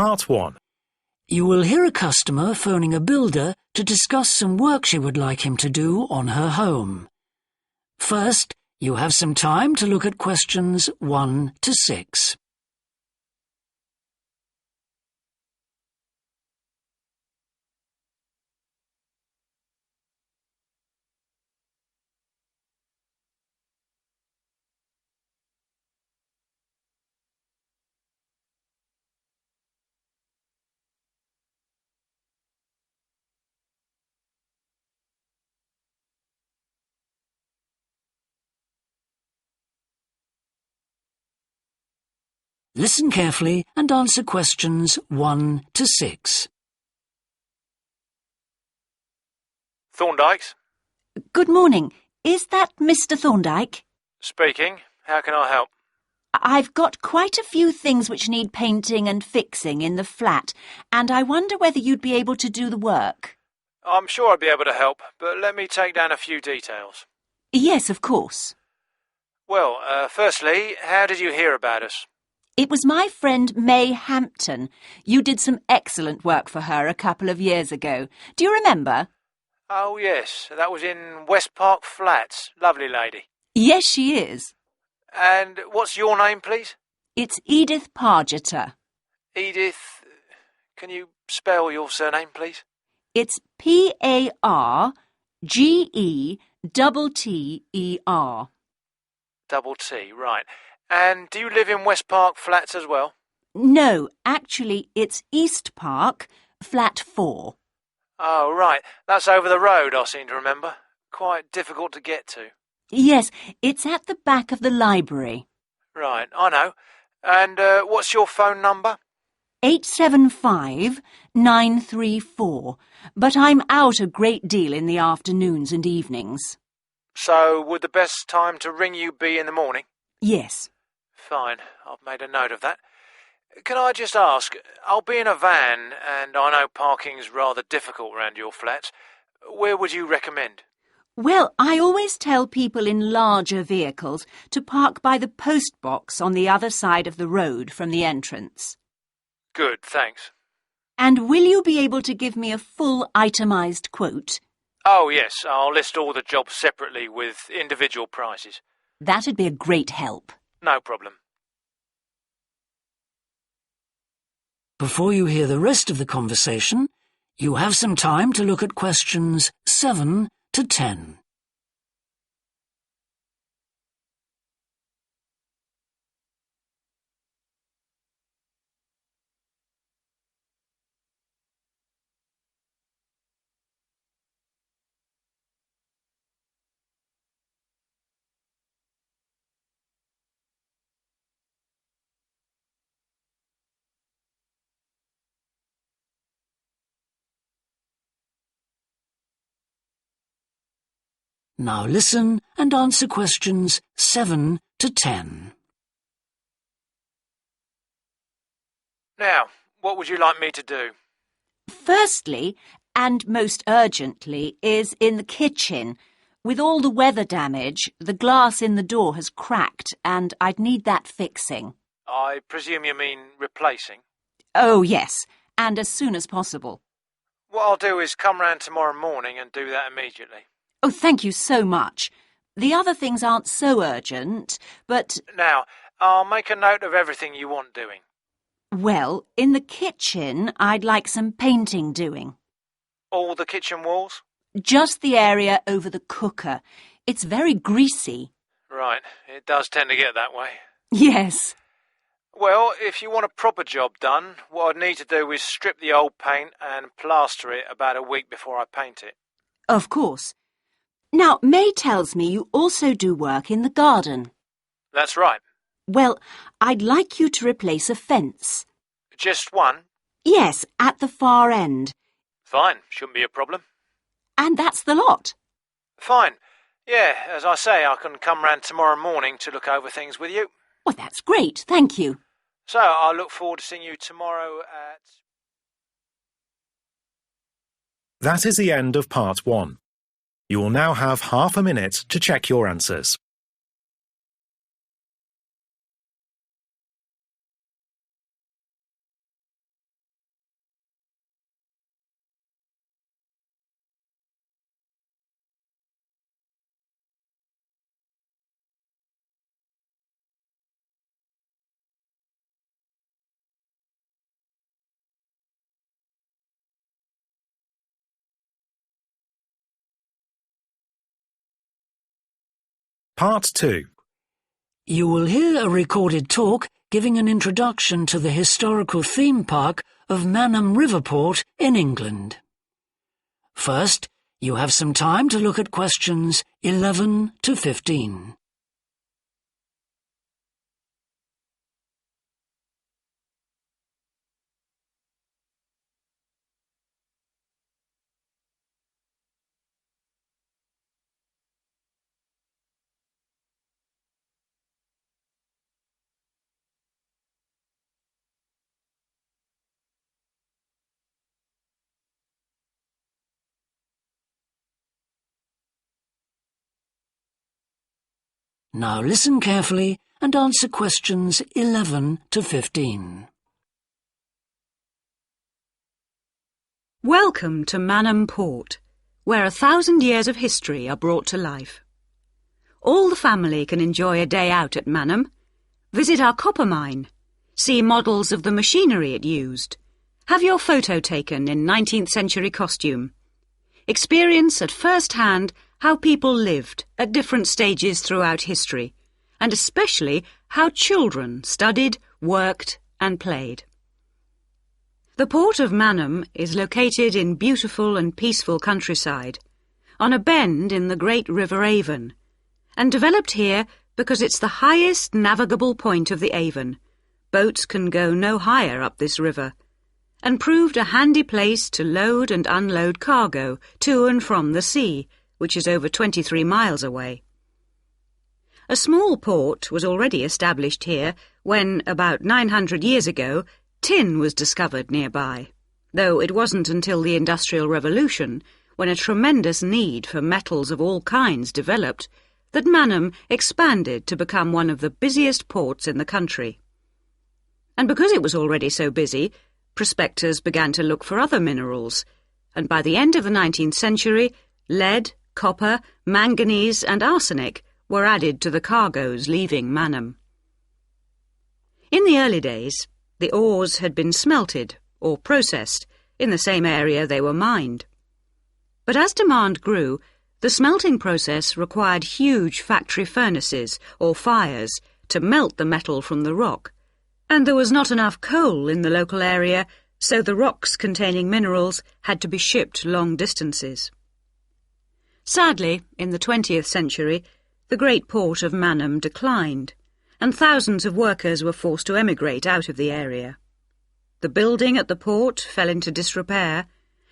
Part 1. You will hear a customer phoning a builder to discuss some work she would like him to do on her home. First, you have some time to look at questions 1 to 6. Listen carefully and answer questions 1 to 6. Thorndike's? Good morning. Is that Mr. Thorndyke? Speaking. How can I help? I've got quite a few things which need painting and fixing in the flat, and I wonder whether you'd be able to do the work. I'm sure I'd be able to help, but let me take down a few details. Yes, of course. Well, firstly, how did you hear about us? It was my friend May Hampton. You did some excellent work for her a couple of years ago. Do you remember? Oh, yes. That was in West Park Flats. Lovely lady. Yes, she is. And what's your name, please? It's Edith Pargeter. Edith. Can you spell your surname, please? It's Pargeter. Double T, right. And do you live in West Park Flats as well? No, actually, it's East Park, flat 4. Oh, right. That's over the road, I seem to remember. Quite difficult to get to. Yes, it's at the back of the library. Right, I know. And what's your phone number? 875-934, but I'm out a great deal in the afternoons and evenings. So would the best time to ring you be in the morning? Yes. Fine, I've made a note of that. Can I just ask, I'll be in a van, and I know parking's rather difficult round your flat. Where would you recommend? Well, I always tell people in larger vehicles to park by the post box on the other side of the road from the entrance. Good, thanks. And will you be able to give me a full itemised quote? Oh, yes, I'll list all the jobs separately with individual prices. That'd be a great help. No problem. Before you hear the rest of the conversation, you have some time to look at questions 7 to 10. Now listen and answer questions 7 to 10. Now, what would you like me to do? Firstly, and most urgently, is in the kitchen. With all the weather damage, the glass in the door has cracked and I'd need that fixing. I presume you mean replacing? Oh, yes, and as soon as possible. What I'll do is come round tomorrow morning and do that immediately. Oh, thank you so much. The other things aren't so urgent, but... Now, I'll make a note of everything you want doing. Well, in the kitchen, I'd like some painting doing. All the kitchen walls? Just the area over the cooker. It's very greasy. Right, it does tend to get that way. Yes. Well, if you want a proper job done, what I'd need to do is strip the old paint and plaster it about a week before I paint it. Of course. Now, May tells me you also do work in the garden. That's right. Well, I'd like you to replace a fence. Just one? Yes, at the far end. Fine, shouldn't be a problem. And that's the lot. Fine. Yeah, as I say, I can come round tomorrow morning to look over things with you. Well, that's great, thank you. So, I look forward to seeing you tomorrow at... That is the end of Part 1. You will now have half a minute to check your answers. Part 2. You will hear a recorded talk giving an introduction to the historical theme park of Manham Riverport in England. First, you have some time to look at questions 11 to 15. Now listen carefully and answer questions 11 to 15. Welcome to Manham Port, where 1,000 years of history are brought to life. All the family can enjoy a day out at Manham. Visit our copper mine. See models of the machinery it used. Have your photo taken in 19th century costume. Experience at first hand how people lived at different stages throughout history, and especially how children studied, worked and played. The port of Manham is located in beautiful and peaceful countryside, on a bend in the great River Avon, and developed here because it's the highest navigable point of the Avon. Boats can go no higher up this river, and proved a handy place to load and unload cargo to and from the sea, which is over 23 miles away. A small port was already established here when, about 900 years ago, tin was discovered nearby, though it wasn't until the Industrial Revolution, when a tremendous need for metals of all kinds developed, that Manham expanded to become one of the busiest ports in the country. And because it was already so busy, prospectors began to look for other minerals, and by the end of the 19th century, lead, copper, manganese and arsenic were added to the cargoes leaving Manham. In the early days, the ores had been smelted or processed in the same area they were mined. But as demand grew, the smelting process required huge factory furnaces or fires to melt the metal from the rock, and there was not enough coal in the local area, so the rocks containing minerals had to be shipped long distances. Sadly, in the 20th century, the great port of Manham declined, and thousands of workers were forced to emigrate out of the area. The building at the port fell into disrepair,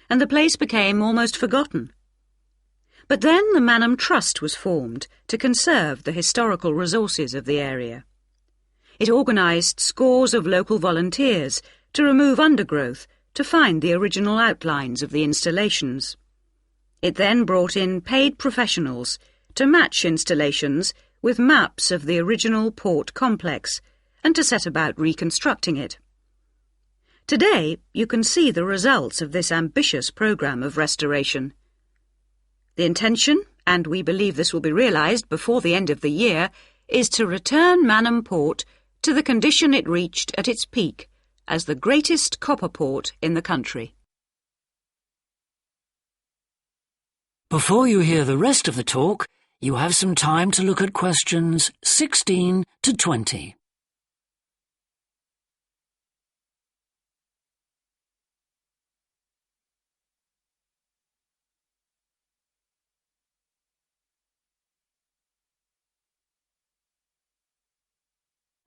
and the place became almost forgotten. But then the Manham Trust was formed to conserve the historical resources of the area. It organised scores of local volunteers to remove undergrowth to find the original outlines of the installations. It then brought in paid professionals to match installations with maps of the original port complex and to set about reconstructing it. Today, you can see the results of this ambitious programme of restoration. The intention, and we believe this will be realised before the end of the year, is to return Manham Port to the condition it reached at its peak as the greatest copper port in the country. Before you hear the rest of the talk, you have some time to look at questions 16 to 20.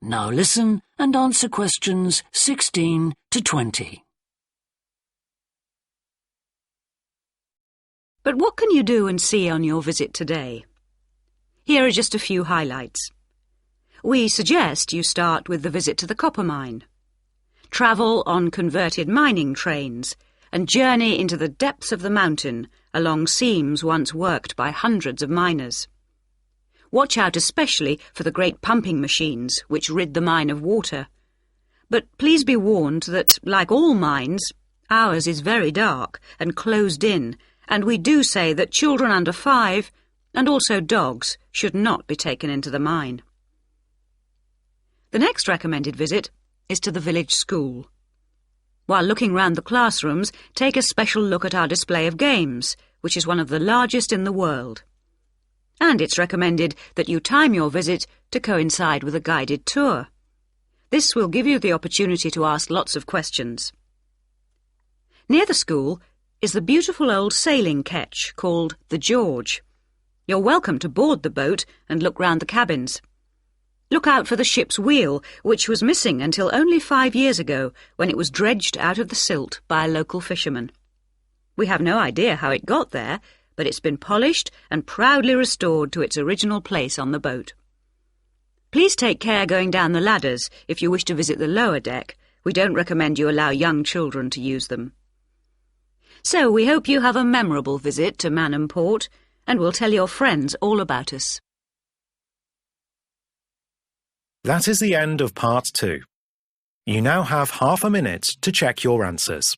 Now listen and answer questions 16 to 20. But what can you do and see on your visit today? Here are just a few highlights. We suggest you start with the visit to the copper mine. Travel on converted mining trains and journey into the depths of the mountain along seams once worked by hundreds of miners. Watch out especially for the great pumping machines which rid the mine of water. But please be warned that, like all mines, ours is very dark and closed in, and we do say that children under 5 and also dogs should not be taken into the mine. The next recommended visit is to the village school. While looking round the classrooms, take a special look at our display of games, which is one of the largest in the world. and it's recommended that you time your visit to coincide with a guided tour. This will give you the opportunity to ask lots of questions. Near the school is the beautiful old sailing ketch called the George. You're welcome to board the boat and look round the cabins. Look out for the ship's wheel, which was missing until only 5 years ago, when it was dredged out of the silt by a local fisherman. We have no idea how it got there, but it's been polished and proudly restored to its original place on the boat. Please take care going down the ladders if you wish to visit the lower deck. We don't recommend you allow young children to use them. So we hope you have a memorable visit to Manham Port, and will tell your friends all about us. That is the end of Part 2. You now have half a minute to check your answers.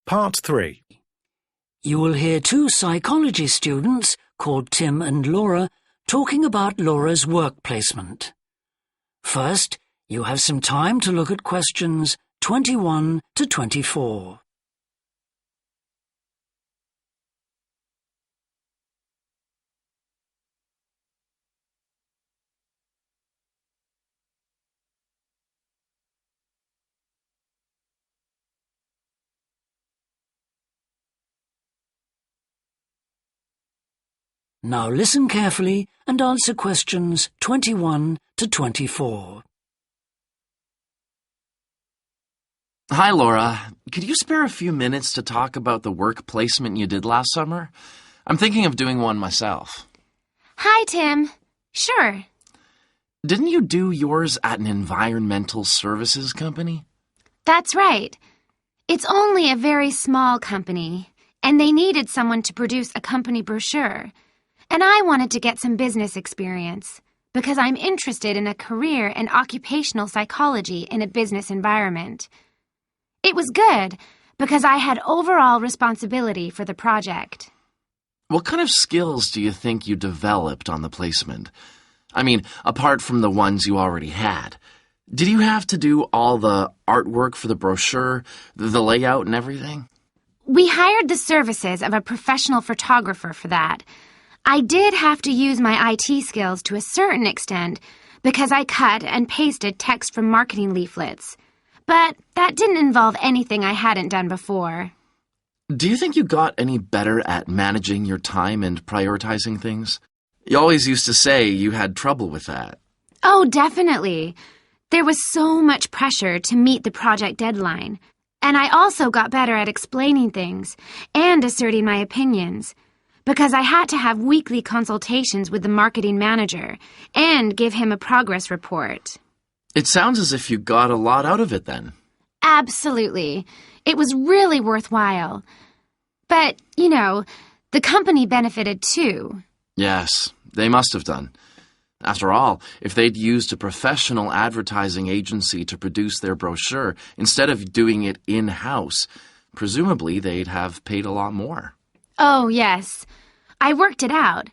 Part 3. You will hear two psychology students called Tim and Laura talking about Laura's work placement. First, you have some time to look at questions 21 to 24. Now listen carefully and answer questions 21 to 24. Hi, Laura. Could you spare a few minutes to talk about the work placement you did last summer? I'm thinking of doing one myself. Hi, Tim. Sure. Didn't you do yours at an environmental services company? That's right. It's only a very small company, and they needed someone to produce a company brochure. And I wanted to get some business experience, because I'm interested in a career in occupational psychology in a business environment. It was good, because I had overall responsibility for the project. What kind of skills do you think you developed on the placement? I mean, apart from the ones you already had. Did you have to do all the artwork for the brochure, the layout and everything? We hired the services of a professional photographer for that. I did have to use my IT skills to a certain extent because I cut and pasted text from marketing leaflets. But that didn't involve anything I hadn't done before. Do you think you got any better at managing your time and prioritizing things? You always used to say you had trouble with that. Oh, definitely. There was so much pressure to meet the project deadline. And I also got better at explaining things and asserting my opinions, because I had to have weekly consultations with the marketing manager and give him a progress report. It sounds as if you got a lot out of it then. Absolutely. It was really worthwhile. But, the company benefited too. Yes, they must have done. After all, if they'd used a professional advertising agency to produce their brochure instead of doing it in-house, presumably they'd have paid a lot more. Oh, yes. I worked it out.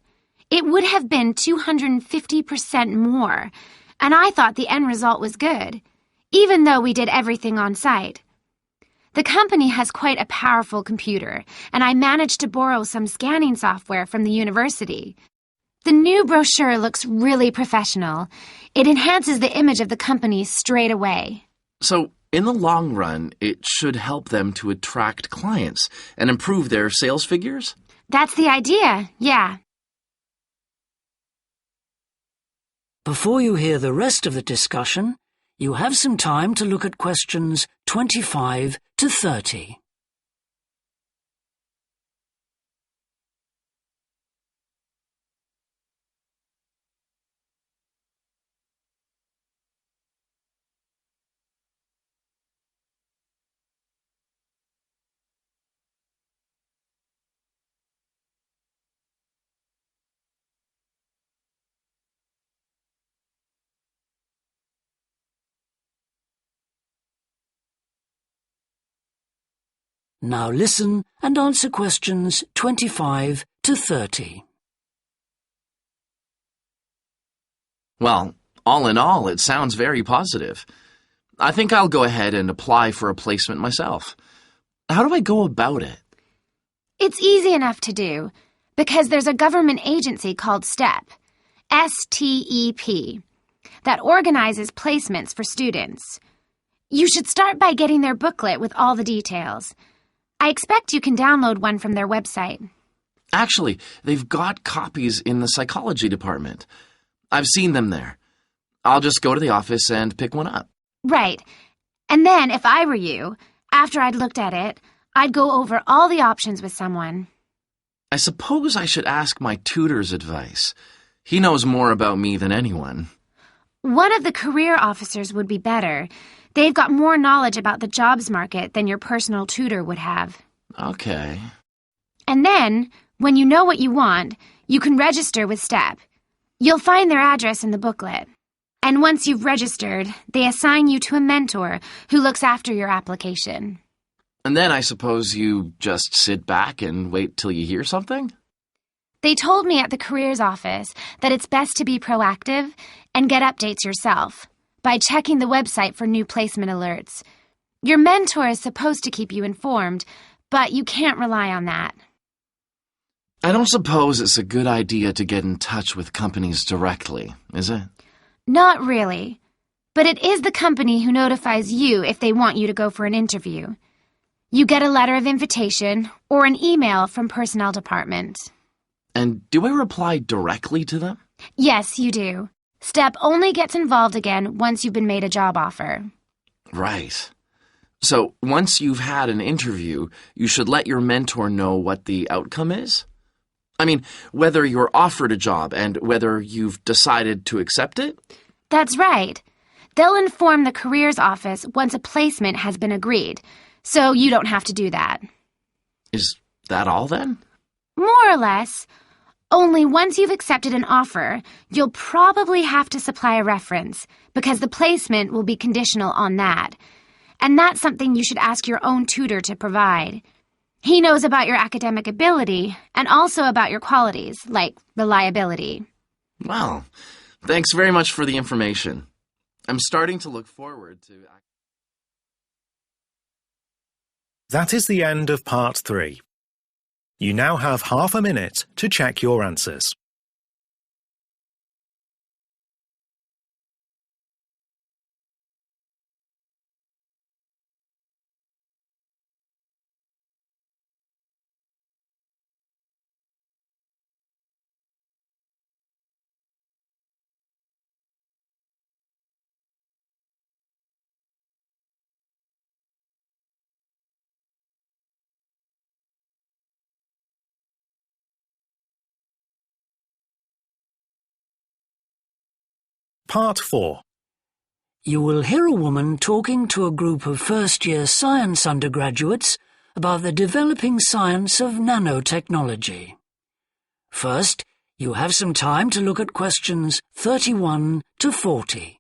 It would have been 250% more, and I thought the end result was good, even though we did everything on site. The company has quite a powerful computer, and I managed to borrow some scanning software from the university. The new brochure looks really professional. It enhances the image of the company straight away. So, in the long run, it should help them to attract clients and improve their sales figures? That's the idea, yeah. Before you hear the rest of the discussion, you have some time to look at questions 25 to 30. Now listen and answer questions 25 to 30. Well, all in all, it sounds very positive. I think I'll go ahead and apply for a placement myself. How do I go about it? It's easy enough to do, because there's a government agency called STEP, S-T-E-P, that organizes placements for students. You should start by getting their booklet with all the details. I expect you can download one from their website. Actually, they've got copies in the psychology department. I've seen them there. I'll just go to the office and pick one up. Right. And then, if I were you, after I'd looked at it, I'd go over all the options with someone. I suppose I should ask my tutor's advice. He knows more about me than anyone. One of the career officers would be better. They've got more knowledge about the jobs market than your personal tutor would have. Okay. And then, when you know what you want, you can register with STEP. You'll find their address in the booklet. And once you've registered, they assign you to a mentor who looks after your application. And then I suppose you just sit back and wait till you hear something? They told me at the careers office that it's best to be proactive and get updates yourself by checking the website for new placement alerts. Your mentor is supposed to keep you informed, but you can't rely on that. I don't suppose it's a good idea to get in touch with companies directly, is it? Not really. But it is the company who notifies you if they want you to go for an interview. You get a letter of invitation or an email from personnel department. And do I reply directly to them? Yes, you do. STEP only gets involved again once you've been made a job offer. Right. So once you've had an interview, you should let your mentor know what the outcome is? I mean, whether you're offered a job and whether you've decided to accept it? That's right. They'll inform the careers office once a placement has been agreed, so you don't have to do that. Is that all then? More or less. Only once you've accepted an offer, you'll probably have to supply a reference, because the placement will be conditional on that. And that's something you should ask your own tutor to provide. He knows about your academic ability and also about your qualities, like reliability. Well, thanks very much for the information. I'm starting to look forward to... That is the end of part 3. You now have half a minute to check your answers. Part 4. You will hear a woman talking to a group of first-year science undergraduates about the developing science of nanotechnology. First, you have some time to look at questions 31 to 40.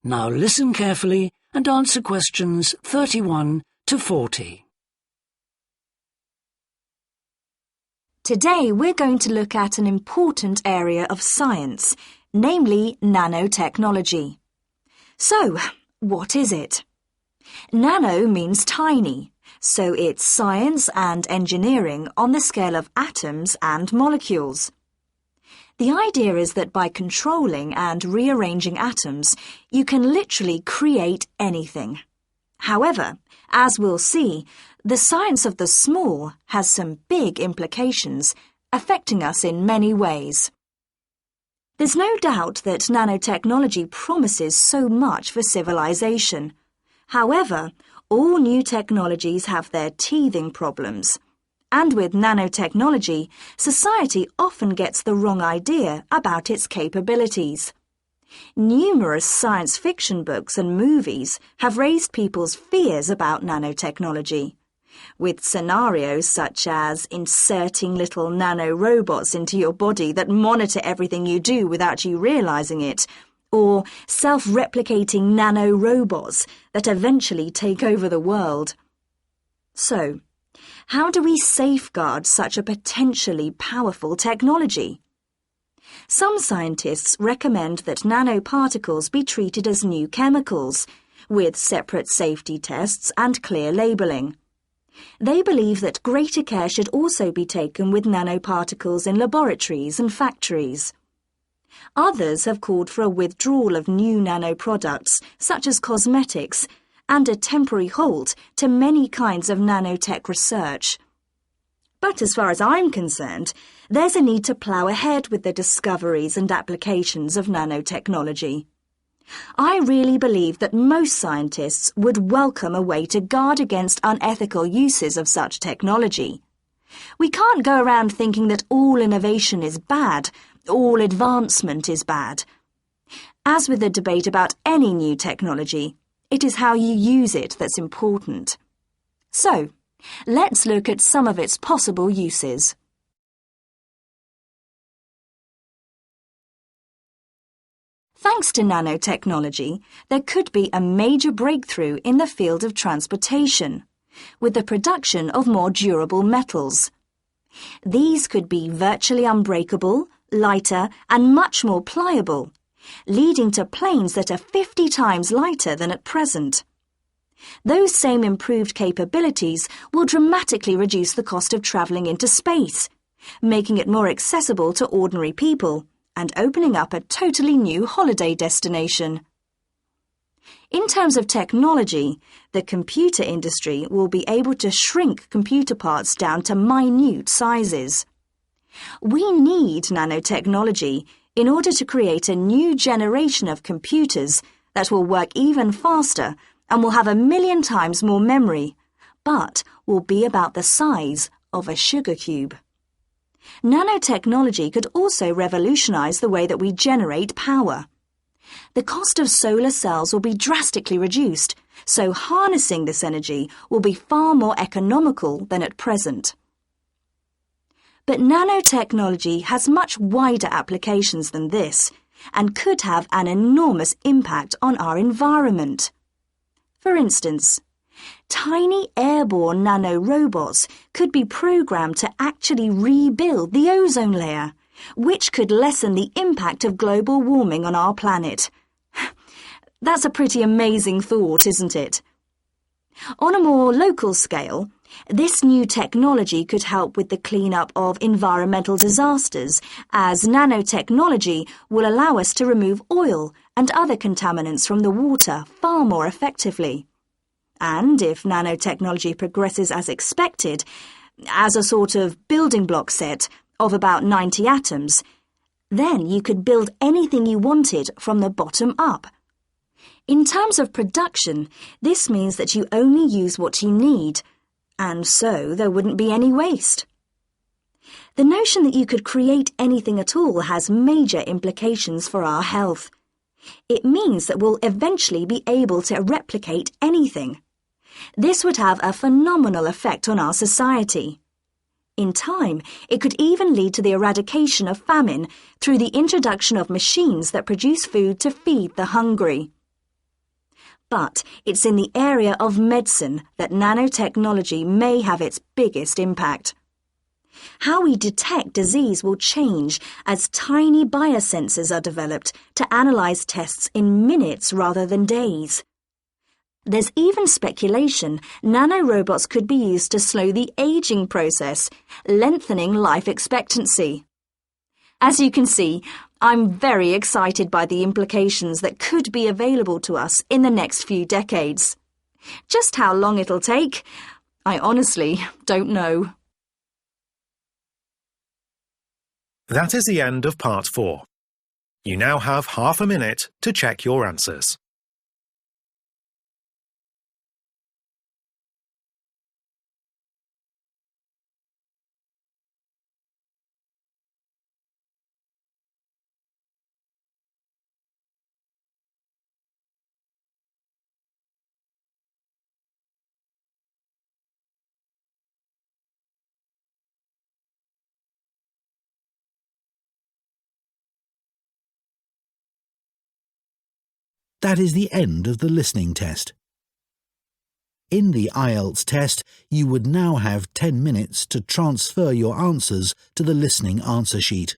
Now listen carefully and answer questions 31 to 40. Today we're going to look at an important area of science, namely nanotechnology. So, what is it? Nano means tiny, so it's science and engineering on the scale of atoms and molecules. The idea is that by controlling and rearranging atoms, you can literally create anything. However, as we'll see, the science of the small has some big implications, affecting us in many ways. There's no doubt that nanotechnology promises so much for civilization. However, all new technologies have their teething problems. And with nanotechnology, society often gets the wrong idea about its capabilities. Numerous science fiction books and movies have raised people's fears about nanotechnology, with scenarios such as inserting little nanorobots into your body that monitor everything you do without you realizing it, or self-replicating nanorobots that eventually take over the world. So, how do we safeguard such a potentially powerful technology? Some scientists recommend that nanoparticles be treated as new chemicals, with separate safety tests and clear labelling. They believe that greater care should also be taken with nanoparticles in laboratories and factories. Others have called for a withdrawal of new nanoproducts, such as cosmetics, and a temporary halt to many kinds of nanotech research. But as far as I'm concerned, there's a need to plough ahead with the discoveries and applications of nanotechnology. I really believe that most scientists would welcome a way to guard against unethical uses of such technology. We can't go around thinking that all innovation is bad, all advancement is bad. As with the debate about any new technology, it is how you use it that's important. So, let's look at some of its possible uses. Thanks to nanotechnology, there could be a major breakthrough in the field of transportation, with the production of more durable metals. These could be virtually unbreakable, lighter, and much more pliable, leading to planes that are 50 times lighter than at present. Those same improved capabilities will dramatically reduce the cost of travelling into space, making it more accessible to ordinary people and opening up a totally new holiday destination. In terms of technology, the computer industry will be able to shrink computer parts down to minute sizes. We need nanotechnology in order to create a new generation of computers that will work even faster and will have 1,000,000 times more memory, but will be about the size of a sugar cube. Nanotechnology could also revolutionize the way that we generate power. The cost of solar cells will be drastically reduced, so harnessing this energy will be far more economical than at present. But nanotechnology has much wider applications than this, and could have an enormous impact on our environment. For instance, tiny airborne nanorobots could be programmed to actually rebuild the ozone layer, which could lessen the impact of global warming on our planet. That's a pretty amazing thought, isn't it? On a more local scale, this new technology could help with the cleanup of environmental disasters, as nanotechnology will allow us to remove oil and other contaminants from the water far more effectively. And if nanotechnology progresses as expected, as a sort of building block set of about 90 atoms, then you could build anything you wanted from the bottom up. In terms of production, this means that you only use what you need, and so there wouldn't be any waste. The notion that you could create anything at all has major implications for our health. It means that we'll eventually be able to replicate anything. This would have a phenomenal effect on our society. In time, it could even lead to the eradication of famine through the introduction of machines that produce food to feed the hungry. But it's in the area of medicine that nanotechnology may have its biggest impact. How we detect disease will change as tiny biosensors are developed to analyze tests in minutes rather than days. There's even speculation nanorobots could be used to slow the aging process, lengthening life expectancy. As you can see, I'm very excited by the implications that could be available to us in the next few decades. Just how long it'll take, I honestly don't know. That is the end of part 4. You now have half a minute to check your answers. That is the end of the listening test. In the IELTS test, you would now have 10 minutes to transfer your answers to the listening answer sheet.